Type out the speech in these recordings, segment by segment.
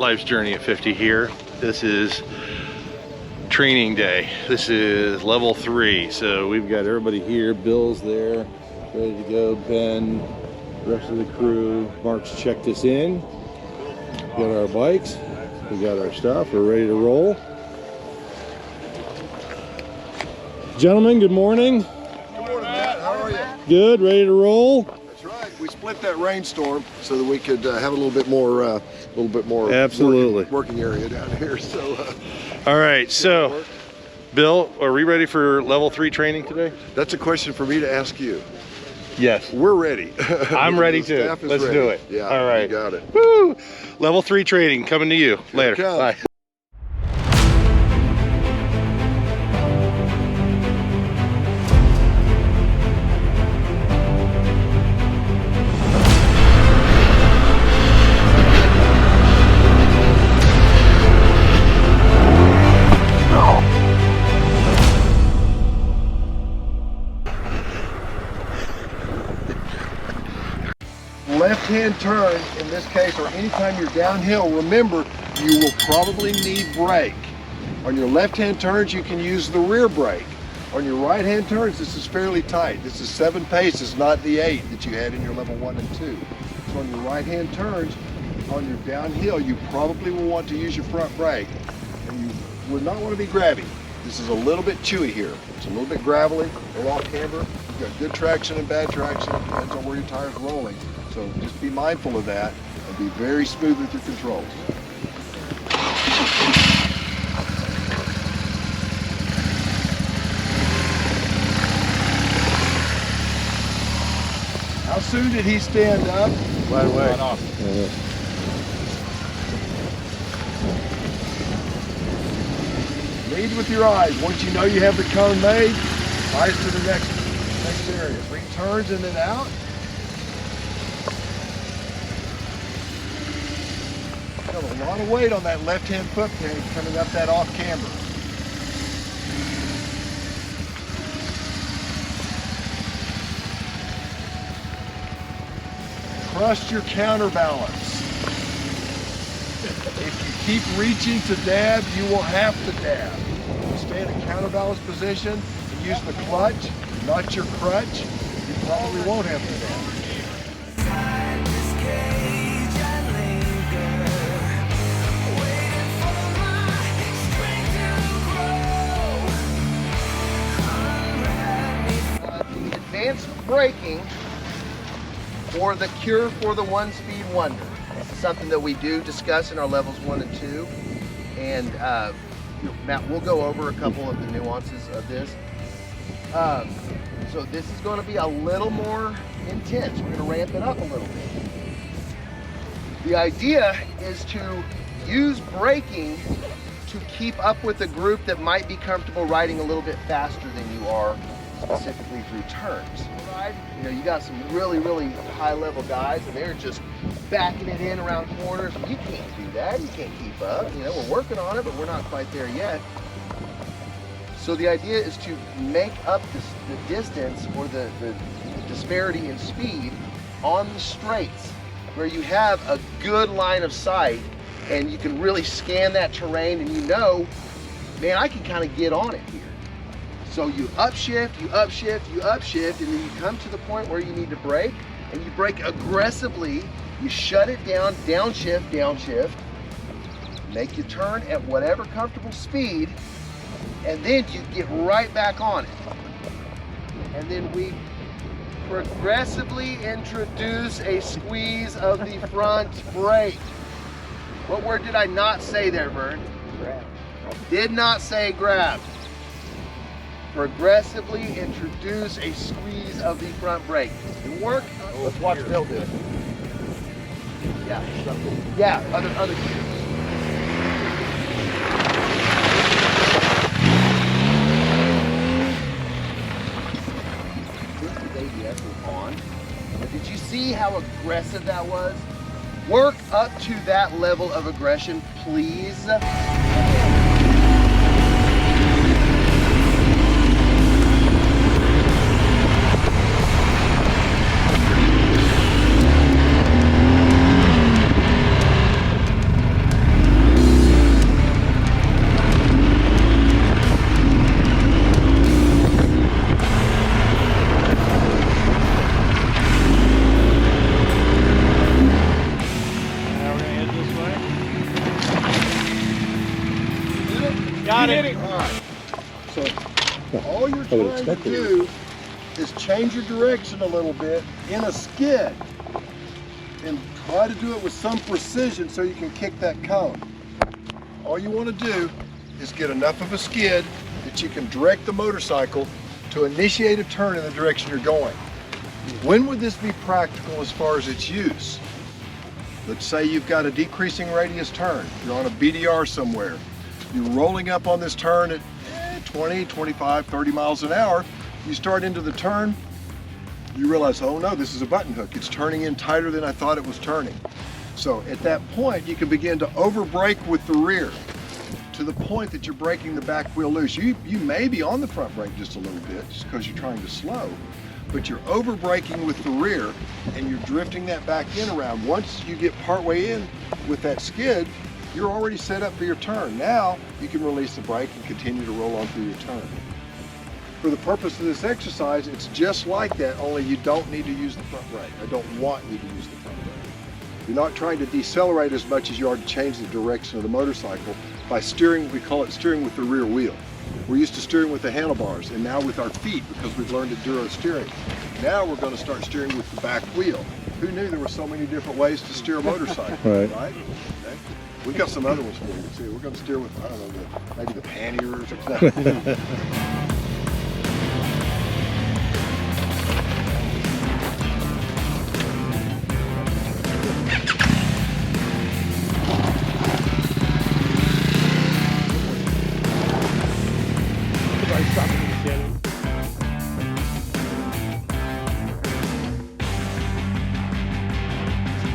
Life's Journey at 50 here. This is training day. This is level 3. So we've got everybody here. Bill's there, ready to go. Ben, the rest of the crew. Mark's checked us in. We got our bikes. We got our stuff. We're ready to roll. Gentlemen, good morning. Good morning, Matt. How are you? Good, ready to roll. That's right. We split that rainstorm so that we could have a little bit more Absolutely working area down here. So, all right. So, Bill, are we ready for level 3 training today? that's a question for me to ask you. Yes. We're ready. I'm ready too. Let's ready. do it. Yeah. All right. You got it. Woo! Level 3 training coming to you later. Bye. Left-hand turn in this case, or anytime you're downhill, remember you will probably need brake. On your left-hand turns, you can use the rear brake. On your right-hand turns, this is fairly tight. This is 7 paces, not the 8 that you had in your level 1 and 2. So on your right-hand turns, on your downhill, you probably will want to use your front brake, and you would not want to be grabby. This is a little bit chewy here. It's a little bit gravelly, a little off camber. You've got good traction and bad traction. It depends on where your tire's rolling. So just be mindful of that and be very smooth with your controls. How soon did he stand up? Right away. Right off. Lead with your eyes. Once you know you have the cone made, eyes to the next area. 3 turns and then out. Got a lot of weight on that left-hand foot peg coming up that off camber. Trust your counterbalance. If you keep reaching to dab, you will have to dab. If you stay in a counterbalance position and use the clutch, not your crutch, you probably won't have to dab. Advanced braking for the cure for the one-speed wonder. This is something that we do discuss in our levels 1 and 2, and Matt, we'll go over a couple of the nuances of this. So this is going to be a little more intense. We're going to ramp it up a little bit. The idea is to use braking to keep up with a group that might be comfortable riding a little bit faster than you are, specifically through turns. You know, you got some really high level guys and they're just backing it in around corners. You can't do that. You can't keep up. You know, we're working on it, but we're not quite there yet. So the idea is to make up the distance or the disparity in speed on the straights where you have a good line of sight and you can really scan that terrain and you know, man, I can kind of get on it here. So you upshift, you upshift, you upshift, and then you come to the point where you need to brake, and you brake aggressively. You shut it down, downshift, downshift, make you turn at whatever comfortable speed, and then you get right back on it. And then we progressively introduce a squeeze of the front brake. What word did I not say there, Vern? Grab. Did not say grab. Progressively introduce a squeeze of the front brake. It work? Let's watch Bill do it. Yeah, something. Yeah, other gears. This is ABS is on. But did you see how aggressive that was? Work up to that level of aggression, please. to do is change your direction a little bit in a skid and try to do it with some precision so you can kick that cone. All you want to do is get enough of a skid that you can direct the motorcycle to initiate a turn in the direction you're going. When would this be practical as far as its use? Let's say you've got a decreasing radius turn. You're on a BDR somewhere. You're rolling up on this turn at 20, 25, 30 miles an hour. You start into the turn, you realize, oh no, this is a button hook. It's turning in tighter than I thought it was turning. So at that point, you can begin to over brake with the rear to the point that you're breaking the back wheel loose. You may be on the front brake just a little bit just because you're trying to slow, but you're over braking with the rear and you're drifting that back end around. Once you get partway in with that skid, you're already set up for your turn. Now you can release the brake and continue to roll on through your turn. For the purpose of this exercise, it's just like that, only you don't need to use the front brake. I don't want you to use the front brake. You're not trying to decelerate as much as you are to change the direction of the motorcycle by steering. We call it steering with the rear wheel. We're used to steering with the handlebars, and now with our feet, because we've learned enduro steering. Now we're going to start steering with the back wheel. Who knew there were so many different ways to steer a motorcycle, right? Okay. We've got some other ones for you too. We're going to steer with, I don't know, maybe the panniers or something.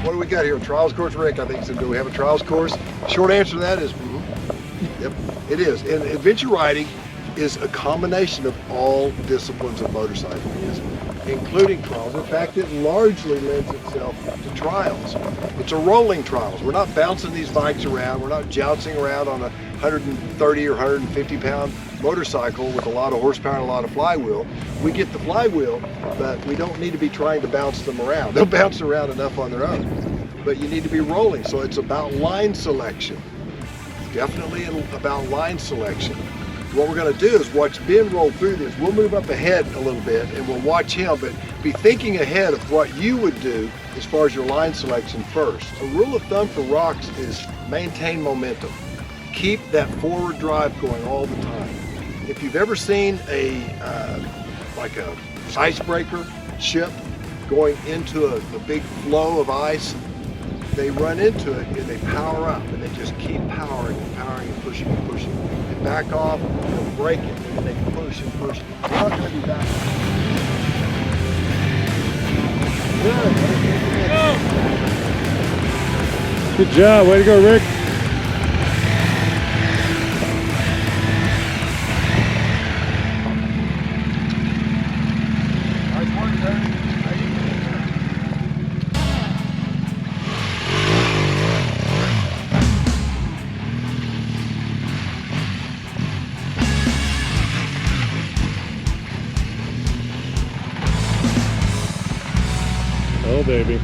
What do we got here? A trials course, Rick? I think so. Do we have a trials course? Short answer to that is, yep, it is. And adventure riding is a combination of all disciplines of motorcycling, including trials. In fact, it largely lends itself to trials. It's a rolling trials. We're not bouncing these bikes around. We're not jouncing around on a 130 or 150 pound motorcycle with a lot of horsepower and a lot of flywheel. We get the flywheel, but we don't need to be trying to bounce them around. They'll bounce around enough on their own, but you need to be rolling. So it's about line selection. Definitely about line selection. What we're going to do is watch Ben roll through this. We'll move up ahead a little bit and we'll watch him, but be thinking ahead of what you would do as far as your line selection first. A rule of thumb for rocks is maintain momentum. Keep that forward drive going all the time. If you've ever seen like a icebreaker ship going into a big flow of ice, they run into it and they power up and they just keep powering and powering and pushing and pushing. They back off, they'll break it, and then they push and push. They're not going to be back. Good job, way to go, Rick. Oh, baby.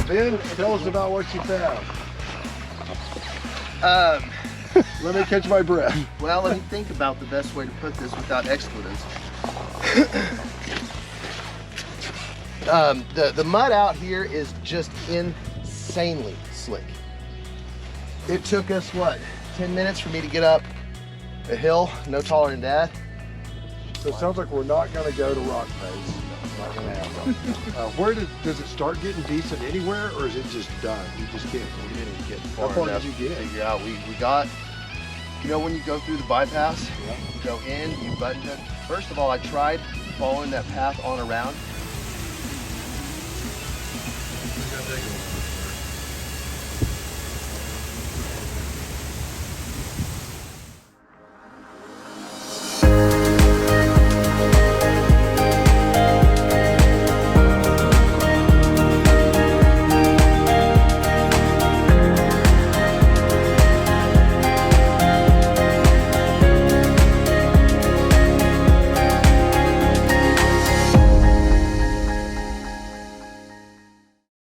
Ben, tell us about what you found. Let me catch my breath. Well, let me think about the best way to put this without expletives. The mud out here is just insanely slick. It took us, what, 10 minutes for me to get up a hill, no taller than Dad? So it sounds like we're not going to go to rock face. Not going to happen. Where does it start getting decent anywhere, or is it just done? You just can't. We didn't get How far far enough did you get? to figure out. We got You know when you go through the bypass, you go in, you button hook. First of all, I tried following that path on around.